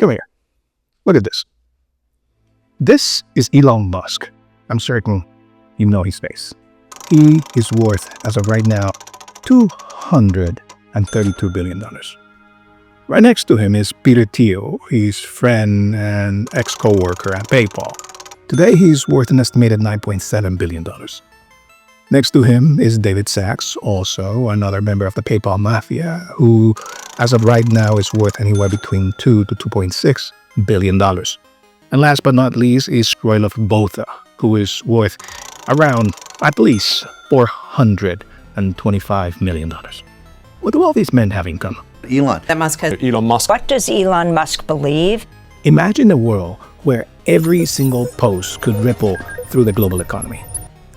Come here. Look at this. This is Elon Musk. I'm certain you know his face. He is worth, as of right now, $232 billion. Right next to him is Peter Thiel, his friend and ex-co-worker at PayPal. Today, he's worth an estimated $9.7 billion. Next to him is David Sachs, also another member of the PayPal mafia, who, as of right now, is worth anywhere between $2 to $2.6 billion. And last but not least is Roelof Botha, who is worth around at least $425 million. What do all these men have in common? Elon Musk. What does Elon Musk believe? Imagine a world where every single post could ripple through the global economy.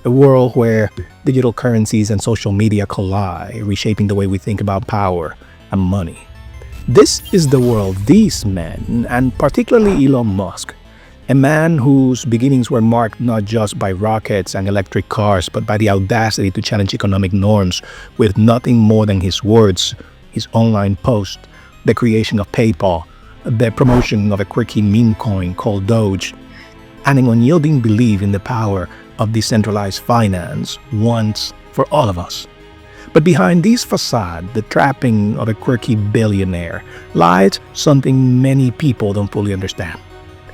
A world where digital currencies and social media collide, reshaping the way we think about power and money. This is the world these men, and particularly Elon Musk, a man whose beginnings were marked not just by rockets and electric cars, but by the audacity to challenge economic norms with nothing more than his words, his online post, the creation of PayPal, the promotion of a quirky meme coin called Doge, and an unyielding belief in the power of decentralized finance once for all of us. But behind this facade, the trapping of a quirky billionaire, lies something many people don't fully understand.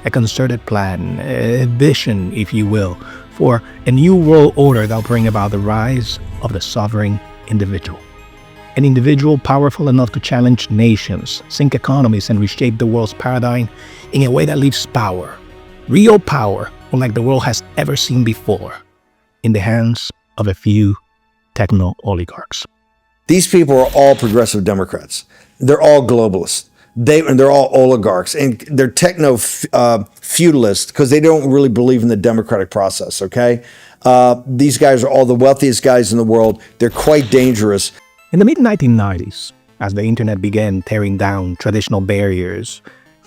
A concerted plan, a vision, if you will, for a new world order that will bring about the rise of the sovereign individual. An individual powerful enough to challenge nations, sink economies, and reshape the world's paradigm in a way that leaves power, real power, unlike the world has ever seen before, in the hands of a few techno-oligarchs. These people are all progressive Democrats. They're all globalists. They're all oligarchs, and they're feudalists because they don't really believe in the democratic process, okay? These guys are all the wealthiest guys in the world. They're quite dangerous. In the mid-1990s, as the internet began tearing down traditional barriers,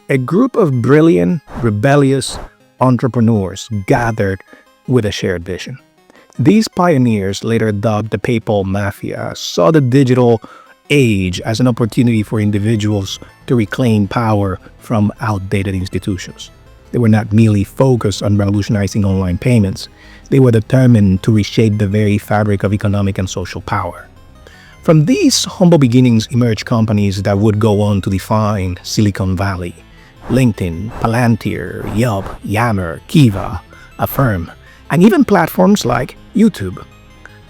a group of brilliant, rebellious entrepreneurs gathered with a shared vision. These pioneers, later dubbed the PayPal Mafia, saw the digital age as an opportunity for individuals to reclaim power from outdated institutions. They were not merely focused on revolutionizing online payments. They were determined to reshape the very fabric of economic and social power. From these humble beginnings emerged companies that would go on to define Silicon Valley: LinkedIn, Palantir, Yelp, Yammer, Kiva, Affirm, and even platforms like YouTube.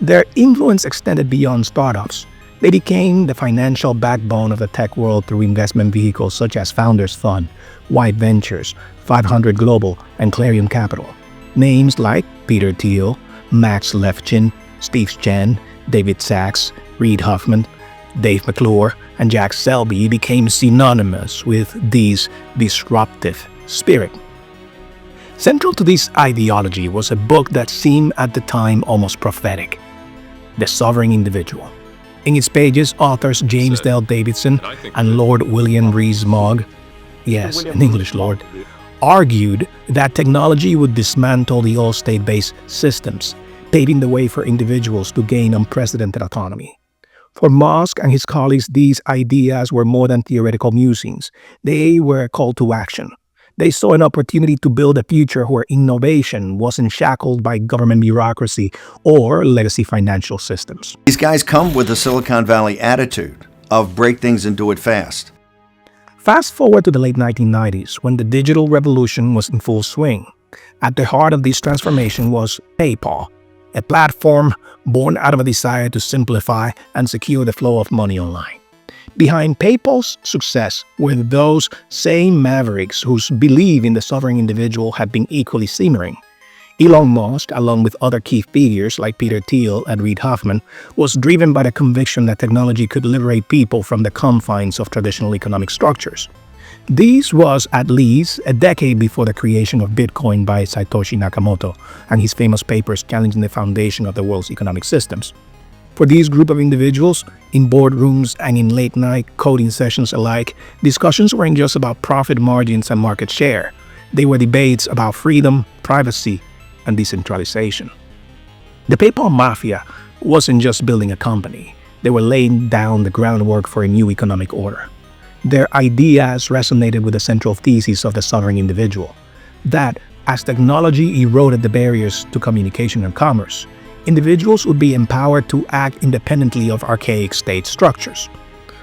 Their influence extended beyond startups. They became the financial backbone of the tech world through investment vehicles such as Founders Fund, White Ventures, 500 Global, and Clarion Capital. Names like Peter Thiel, Max Levchin, Steve Chen, David Sachs, Reid Hoffman, Dave McClure, and Jack Selby became synonymous with this disruptive spirit. Central to this ideology was a book that seemed at the time almost prophetic, The Sovereign Individual. In its pages, authors James Dale Davidson and Lord William Rees-Mogg, yes, an English lord, argued that technology would dismantle the old state-based systems, paving the way for individuals to gain unprecedented autonomy. For Musk and his colleagues, these ideas were more than theoretical musings. They were a call to action. They saw an opportunity to build a future where innovation wasn't shackled by government bureaucracy or legacy financial systems. These guys come with a Silicon Valley attitude of break things and do it fast. Fast forward to the late 1990s, when the digital revolution was in full swing. At the heart of this transformation was PayPal, a platform born out of a desire to simplify and secure the flow of money online. Behind PayPal's success were those same mavericks whose belief in the sovereign individual had been equally simmering. Elon Musk, along with other key figures like Peter Thiel and Reid Hoffman, was driven by the conviction that technology could liberate people from the confines of traditional economic structures. This was at least a decade before the creation of Bitcoin by Satoshi Nakamoto and his famous papers challenging the foundation of the world's economic systems. For these group of individuals, in boardrooms and in late-night coding sessions alike, discussions weren't just about profit margins and market share. They were debates about freedom, privacy, and decentralization. The PayPal Mafia wasn't just building a company. They were laying down the groundwork for a new economic order. Their ideas resonated with the central thesis of the sovereign individual, that as technology eroded the barriers to communication and commerce, individuals would be empowered to act independently of archaic state structures.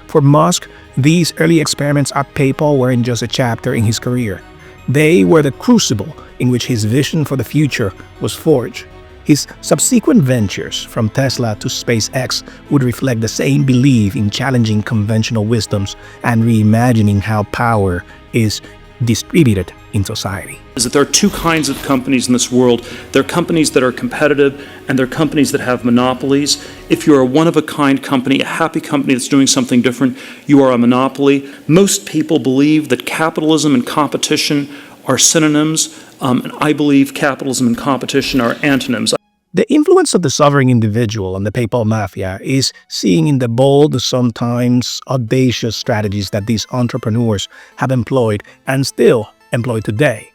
For Musk, these early experiments at PayPal weren't just a chapter in his career. They were the crucible in which his vision for the future was forged. His subsequent ventures, from Tesla to SpaceX, would reflect the same belief in challenging conventional wisdoms and reimagining how power is distributed in society. Is that there are two kinds of companies in this world. There are companies that are competitive and there are companies that have monopolies. If you're a one-of-a-kind company, a happy company that's doing something different, you are a monopoly. Most people believe that capitalism and competition are synonyms, and I believe capitalism and competition are antonyms. The influence of the sovereign individual on the PayPal mafia is seen in the bold, sometimes audacious strategies that these entrepreneurs have employed and still employ today.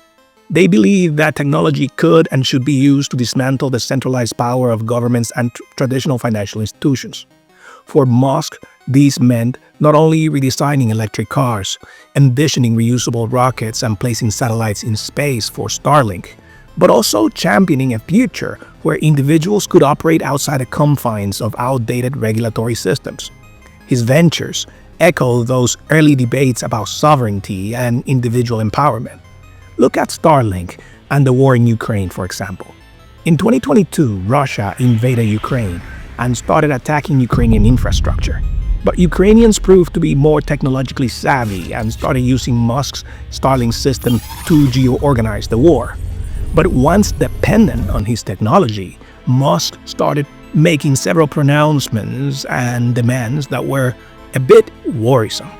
They believe that technology could and should be used to dismantle the centralized power of governments and traditional financial institutions. For Musk, these meant not only redesigning electric cars, envisioning reusable rockets and placing satellites in space for Starlink, but also championing a future where individuals could operate outside the confines of outdated regulatory systems. His ventures echo those early debates about sovereignty and individual empowerment. Look at Starlink and the war in Ukraine, for example. In 2022, Russia invaded Ukraine and started attacking Ukrainian infrastructure. But Ukrainians proved to be more technologically savvy and started using Musk's Starlink system to geo-organize the war. But once dependent on his technology, Musk started making several pronouncements and demands that were a bit worrisome.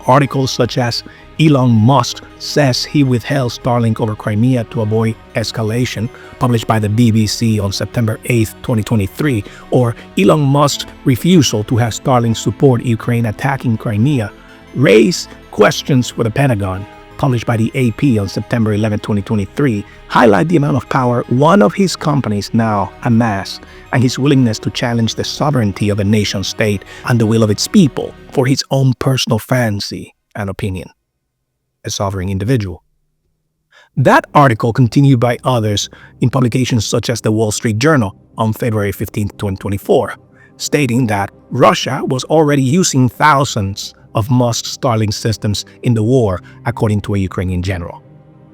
Articles such as Elon Musk says he withheld Starlink over Crimea to avoid escalation, published by the BBC on September 8, 2023, or Elon Musk's refusal to have Starlink support Ukraine attacking Crimea, raise questions for the Pentagon, published by the AP on September 11, 2023, highlight the amount of power one of his companies now amass and his willingness to challenge the sovereignty of a nation-state and the will of its people for his own personal fancy and opinion. A sovereign individual. That article continued by others in publications such as the Wall Street Journal on February 15, 2024, stating that Russia was already using thousands of Musk's Starlink systems in the war, according to a Ukrainian general.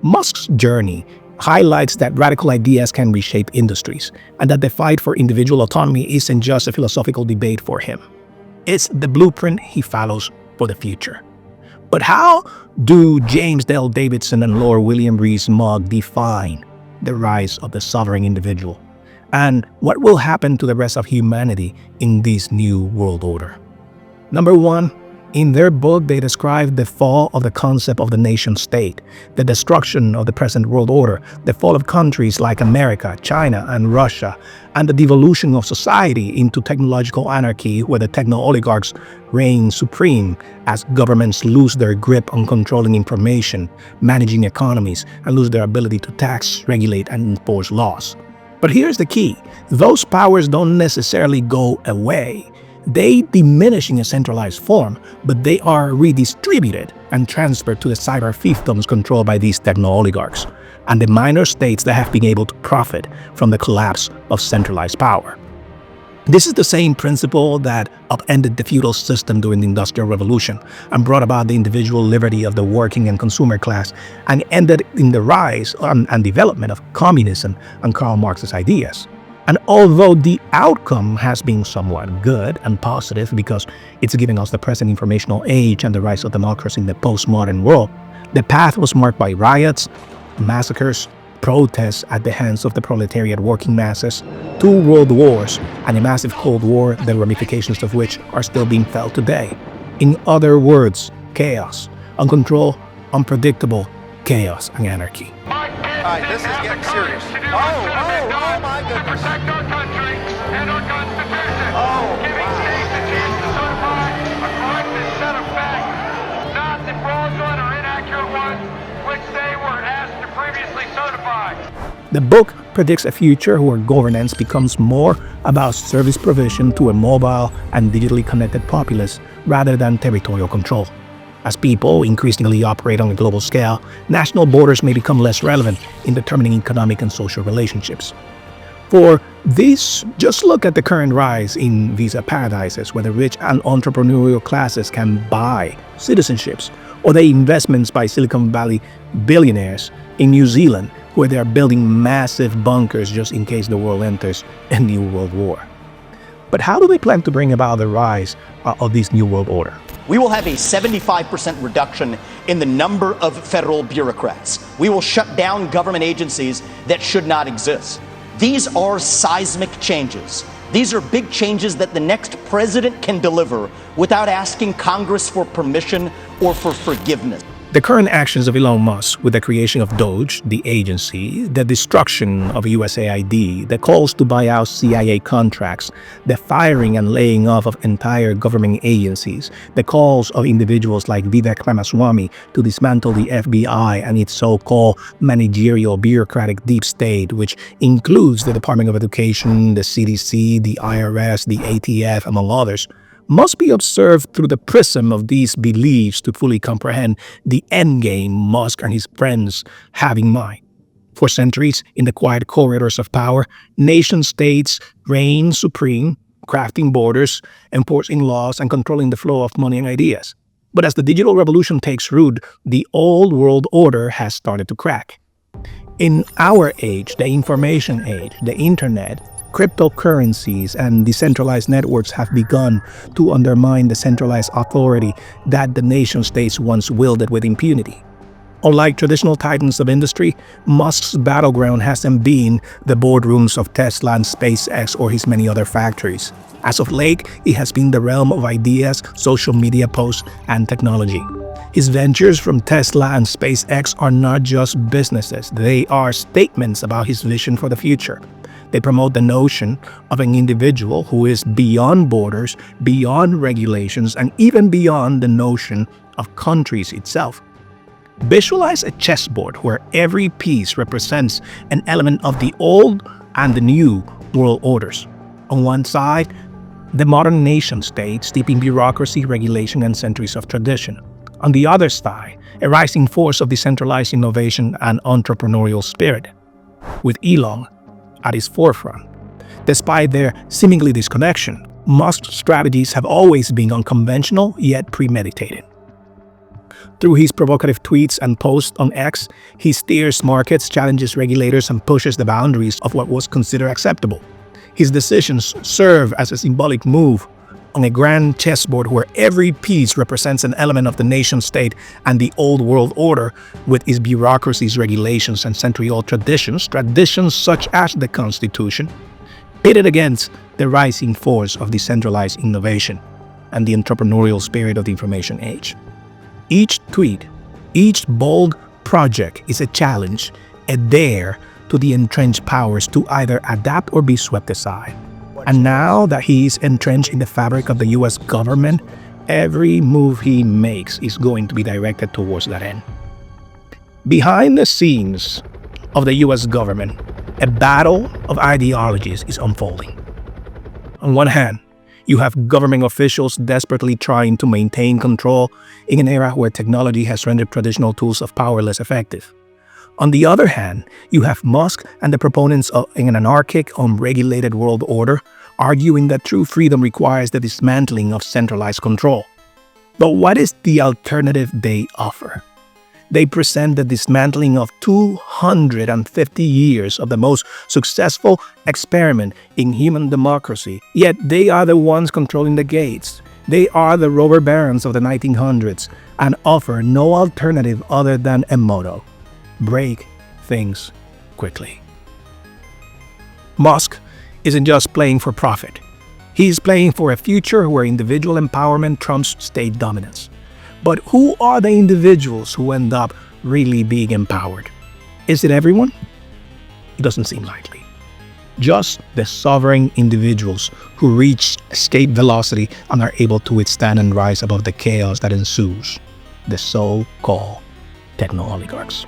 Musk's journey highlights that radical ideas can reshape industries, and that the fight for individual autonomy isn't just a philosophical debate for him. It's the blueprint he follows for the future. But how do James Dale Davidson and Lord William Rees-Mogg define the rise of the sovereign individual? And what will happen to the rest of humanity in this new world order? Number one, in their book, they describe the fall of the concept of the nation-state, the destruction of the present world order, the fall of countries like America, China, and Russia, and the devolution of society into technological anarchy where the techno-oligarchs reign supreme as governments lose their grip on controlling information, managing economies, and lose their ability to tax, regulate, and enforce laws. But here's the key. Those powers don't necessarily go away. They diminish in a centralized form, but they are redistributed and transferred to the cyber fiefdoms controlled by these techno-oligarchs and the minor states that have been able to profit from the collapse of centralized power. This is the same principle that upended the feudal system during the Industrial Revolution and brought about the individual liberty of the working and consumer class and ended in the rise and development of communism and Karl Marx's ideas. And although the outcome has been somewhat good and positive because it's giving us the present informational age and the rise of democracy in the postmodern world, the path was marked by riots, massacres, protests at the hands of the proletariat working masses, 2 world wars, and a massive Cold War, the ramifications of which are still being felt today. In other words, chaos, uncontrolled, unpredictable chaos and anarchy. All right, this is getting serious. Oh my goodness. Protect our country and our Constitution. Giving states a chance to certify a corrected set of facts, not the fraudulent or inaccurate ones which they were asked to previously certify. The book predicts a future where governance becomes more about service provision to a mobile and digitally connected populace rather than territorial control. As people increasingly operate on a global scale, national borders may become less relevant in determining economic and social relationships. For this, just look at the current rise in visa paradises where the rich and entrepreneurial classes can buy citizenships, or the investments by Silicon Valley billionaires in New Zealand where they are building massive bunkers just in case the world enters a new world war. But how do they plan to bring about the rise of this new world order? We will have a 75% reduction in the number of federal bureaucrats. We will shut down government agencies that should not exist. These are seismic changes. These are big changes that the next president can deliver without asking Congress for permission or for forgiveness. The current actions of Elon Musk with the creation of DOGE, the agency, the destruction of USAID, the calls to buy out CIA contracts, the firing and laying off of entire government agencies, the calls of individuals like Vivek Ramaswamy to dismantle the FBI and its so-called managerial bureaucratic deep state, which includes the Department of Education, the CDC, the IRS, the ATF, among others, must be observed through the prism of these beliefs to fully comprehend the endgame Musk and his friends have in mind. For centuries, in the quiet corridors of power, nation-states reigned supreme, crafting borders, enforcing laws, and controlling the flow of money and ideas. But as the digital revolution takes root, the old world order has started to crack. In our age, the information age, the internet, cryptocurrencies and decentralized networks have begun to undermine the centralized authority that the nation-states once wielded with impunity. Unlike traditional titans of industry, Musk's battleground hasn't been the boardrooms of Tesla and SpaceX or his many other factories. As of late, it has been the realm of ideas, social media posts, and technology. His ventures from Tesla and SpaceX are not just businesses, they are statements about his vision for the future. They promote the notion of an individual who is beyond borders, beyond regulations, and even beyond the notion of countries itself. Visualize a chessboard where every piece represents an element of the old and the new world orders. On one side, the modern nation-state steeped in bureaucracy, regulation, and centuries of tradition. On the other side, a rising force of decentralized innovation and entrepreneurial spirit, with Elon at its forefront. Despite their seemingly disconnection, Musk's strategies have always been unconventional yet premeditated. Through his provocative tweets and posts on X, he steers markets, challenges regulators, and pushes the boundaries of what was considered acceptable. His decisions serve as a symbolic move on a grand chessboard where every piece represents an element of the nation-state and the old world order with its bureaucracies, regulations, and century-old traditions such as the Constitution, pitted against the rising force of decentralized innovation and the entrepreneurial spirit of the information age. Each tweet, each bold project is a challenge, a dare to the entrenched powers to either adapt or be swept aside. And now that he is entrenched in the fabric of the US government, every move he makes is going to be directed towards that end. Behind the scenes of the US government, a battle of ideologies is unfolding. On one hand, you have government officials desperately trying to maintain control in an era where technology has rendered traditional tools of power less effective. On the other hand, you have Musk and the proponents of an anarchic, unregulated world order arguing that true freedom requires the dismantling of centralized control. But what is the alternative they offer? They present the dismantling of 250 years of the most successful experiment in human democracy, yet they are the ones controlling the gates. They are the robber barons of the 1900s and offer no alternative other than a motto: break things quickly. Musk isn't just playing for profit. He's playing for a future where individual empowerment trumps state dominance. But who are the individuals who end up really being empowered? Is it everyone? It doesn't seem likely. Just the sovereign individuals who reach escape velocity and are able to withstand and rise above the chaos that ensues, the so-called techno-oligarchs.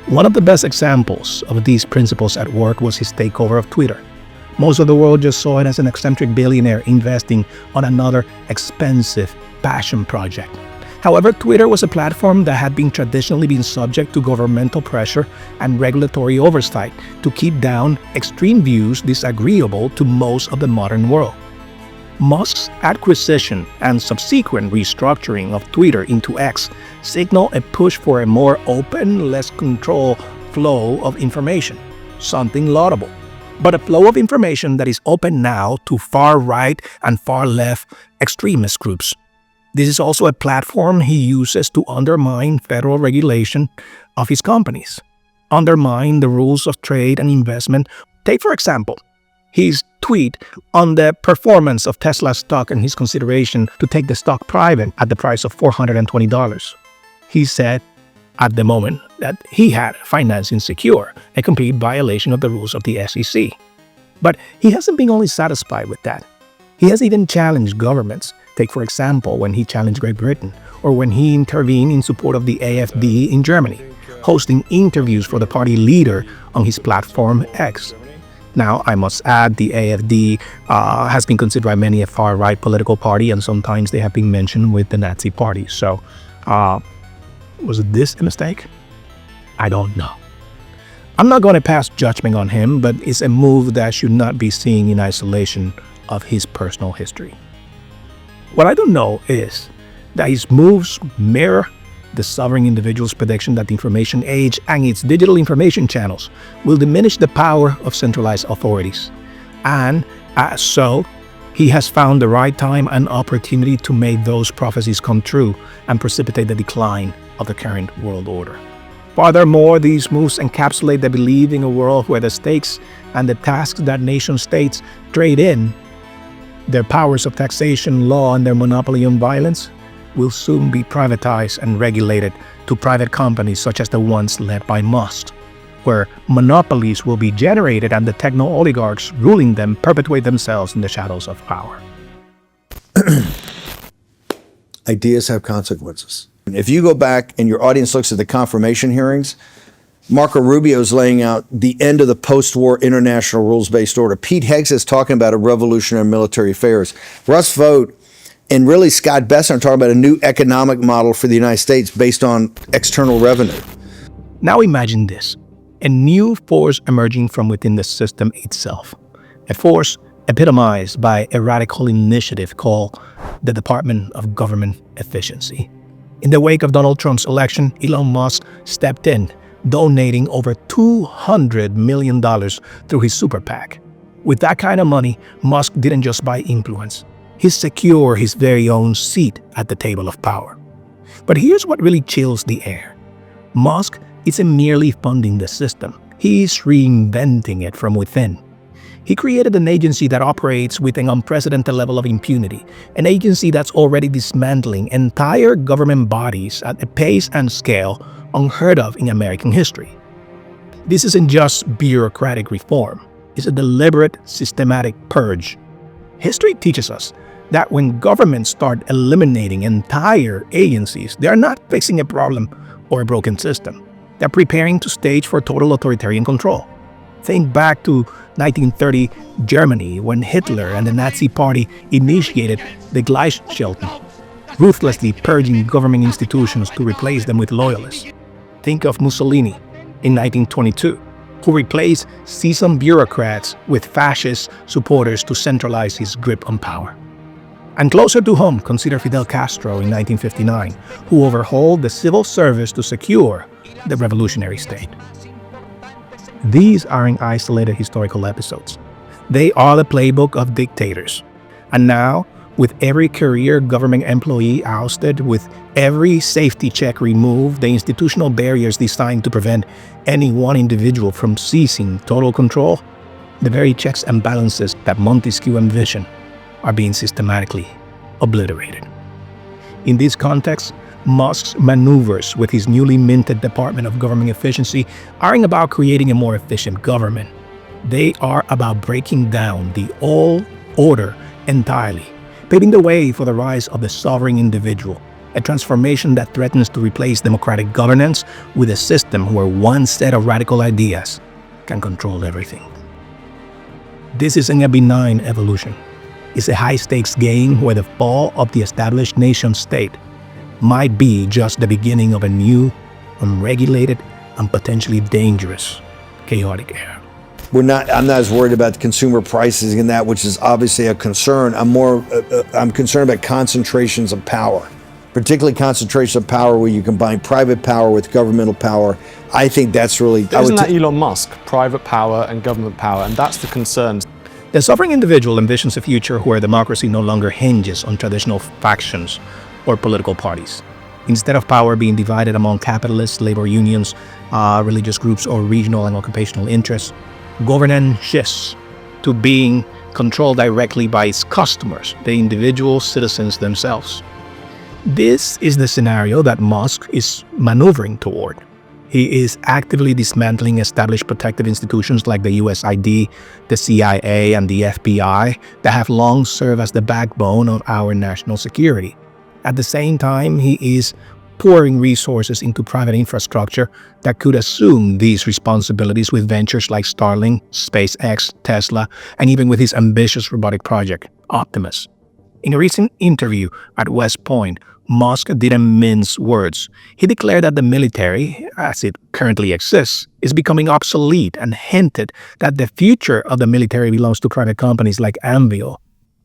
One of the best examples of these principles at work was his takeover of Twitter. Most of the world just saw it as an eccentric billionaire investing on another expensive passion project. However, Twitter was a platform that had traditionally been subject to governmental pressure and regulatory oversight to keep down extreme views disagreeable to most of the modern world. Musk's acquisition and subsequent restructuring of Twitter into X signal a push for a more open, less controlled flow of information, something laudable. But a flow of information that is open now to far-right and far-left extremist groups. This is also a platform he uses to undermine federal regulation of his companies, undermine the rules of trade and investment. Take, for example, his tweet on the performance of Tesla stock and his consideration to take the stock private at the price of $420. He said at the moment that he had financing secure, a complete violation of the rules of the SEC. But he hasn't been only satisfied with that. He has even challenged governments. Take, for example, when he challenged Great Britain, or when he intervened in support of the AfD in Germany, hosting interviews for the party leader on his platform X. Now, I must add, the AfD has been considered by many a far-right political party, and sometimes they have been mentioned with the Nazi party. So, was this a mistake? I don't know. I'm not going to pass judgment on him, but it's a move that should not be seen in isolation of his personal history. What I don't know is that his moves mirror the sovereign individual's prediction that the information age and its digital information channels will diminish the power of centralized authorities. And as so, he has found the right time and opportunity to make those prophecies come true and precipitate the decline of the current world order. Furthermore, these moves encapsulate the belief in a world where the stakes and the tasks that nation-states trade in, their powers of taxation, law, and their monopoly on violence, will soon be privatized and regulated to private companies such as the ones led by Musk, where monopolies will be generated and the techno-oligarchs ruling them perpetuate themselves in the shadows of power. Ideas have consequences. If you go back and your audience looks at the confirmation hearings, Marco Rubio is laying out the end of the post-war international rules-based order. Pete Hegseth is talking about a revolution in military affairs. Russ Vought and really Scott Besson are talking about a new economic model for the United States based on external revenue. Now imagine this, a new force emerging from within the system itself, a force epitomized by a radical initiative called the Department of Government Efficiency. In the wake of Donald Trump's election, Elon Musk stepped in, donating over $200 million through his super PAC. With that kind of money, Musk didn't just buy influence. He secured his very own seat at the table of power. But here's what really chills the air. Musk isn't merely funding the system. He's reinventing it from within. He created an agency that operates with an unprecedented level of impunity, an agency that's already dismantling entire government bodies at a pace and scale unheard of in American history. This isn't just bureaucratic reform. It's a deliberate, systematic purge. History teaches us that when governments start eliminating entire agencies, they are not fixing a problem or a broken system. They're preparing to stage for total authoritarian control. Think back to 1930 Germany, when Hitler and the Nazi Party initiated the Gleichschaltung, ruthlessly purging government institutions to replace them with loyalists. Think of Mussolini in 1922, who replaced seasoned bureaucrats with fascist supporters to centralize his grip on power. And closer to home, consider Fidel Castro in 1959, who overhauled the civil service to secure the revolutionary state. These aren't isolated historical episodes. They are the playbook of dictators. And now, with every career government employee ousted, with every safety check removed, the institutional barriers designed to prevent any one individual from seizing total control, the very checks and balances that Montesquieu envisioned are being systematically obliterated. In this context, Musk's maneuvers with his newly minted Department of Government Efficiency aren't about creating a more efficient government. They are about breaking down the old order entirely, paving the way for the rise of the sovereign individual, a transformation that threatens to replace democratic governance with a system where one set of radical ideas can control everything. This isn't a benign evolution. It's a high-stakes game where the fall of the established nation-state might be just the beginning of a new, unregulated, and potentially dangerous, chaotic era. I'm not as worried about consumer prices and that, which is obviously a concern. I'm concerned about concentrations of power, particularly concentration of power where you combine private power with governmental power. I think that's really... Isn't that Elon Musk? Private power and government power, and that's the concern. The sovereign individual envisions a future where democracy no longer hinges on traditional factions or political parties. Instead of power being divided among capitalists, labor unions, religious groups, or regional and occupational interests, governance shifts to being controlled directly by its customers, the individual citizens themselves. This is the scenario that Musk is maneuvering toward. He is actively dismantling established protective institutions like the USID, the CIA, and the FBI that have long served as the backbone of our national security. At the same time, he is pouring resources into private infrastructure that could assume these responsibilities with ventures like Starlink, SpaceX, Tesla, and even with his ambitious robotic project, Optimus. In a recent interview at West Point, Musk didn't mince words. He declared that the military, as it currently exists, is becoming obsolete and hinted that the future of the military belongs to private companies like Anvil,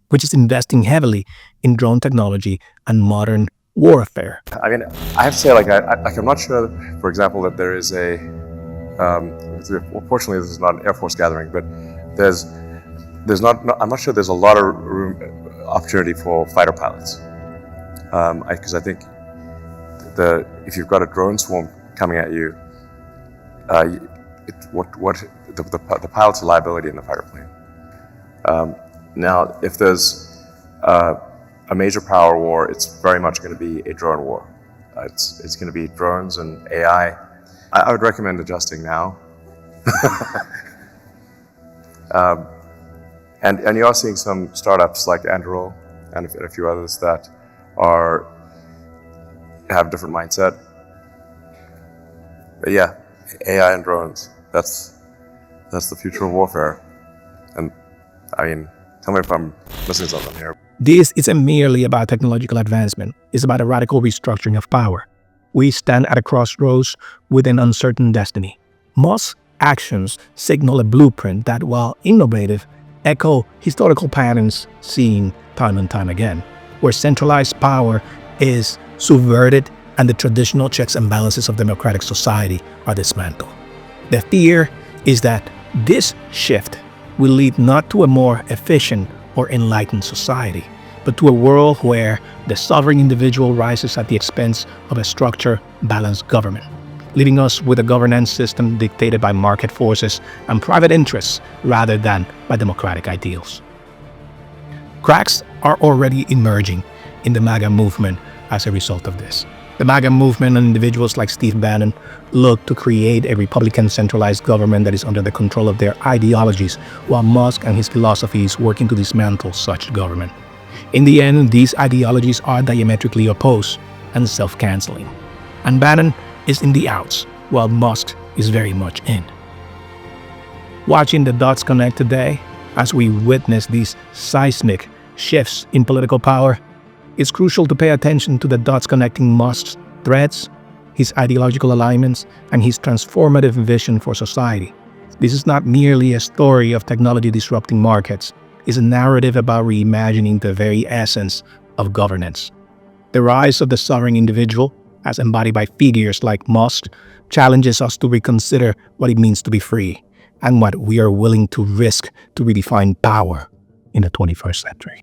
which is investing heavily in drone technology and modern warfare. I mean, I have to say, I'm not sure, for example, that there is a, well, fortunately this is not an Air Force gathering, but I'm not sure there's a lot of opportunity for fighter pilots. Because I think if you've got a drone swarm coming at you, the pilot's a liability in the fighter plane. Now, if there's a major power war, it's very much going to be a drone war. It's going to be drones and AI. I would recommend adjusting now. And you are seeing some startups like Anduril and a few others that have a different mindset. But yeah, AI and drones, that's the future of warfare. And I mean, tell me if I'm missing something here. This isn't merely about technological advancement. It's about a radical restructuring of power. We stand at a crossroads with an uncertain destiny. Musk's actions signal a blueprint that, while innovative, echo historical patterns seen time and time again, where centralized power is subverted and the traditional checks and balances of democratic society are dismantled. The fear is that this shift will lead not to a more efficient or enlightened society, but to a world where the sovereign individual rises at the expense of a structure-balanced government, leaving us with a governance system dictated by market forces and private interests rather than by democratic ideals. Cracks are already emerging in the MAGA movement as a result of this. The MAGA movement and individuals like Steve Bannon look to create a Republican centralized government that is under the control of their ideologies, while Musk and his philosophies working to dismantle such government. In the end, these ideologies are diametrically opposed and self-canceling. And Bannon is in the outs, while Musk is very much in. Watching the dots connect today, as we witness these seismic shifts in political power, it's crucial to pay attention to the dots connecting Musk's threats, his ideological alignments, and his transformative vision for society. This is not merely a story of technology disrupting markets. It's a narrative about reimagining the very essence of governance. The rise of the sovereign individual, as embodied by figures like Musk, challenges us to reconsider what it means to be free and what we are willing to risk to redefine power in the 21st century.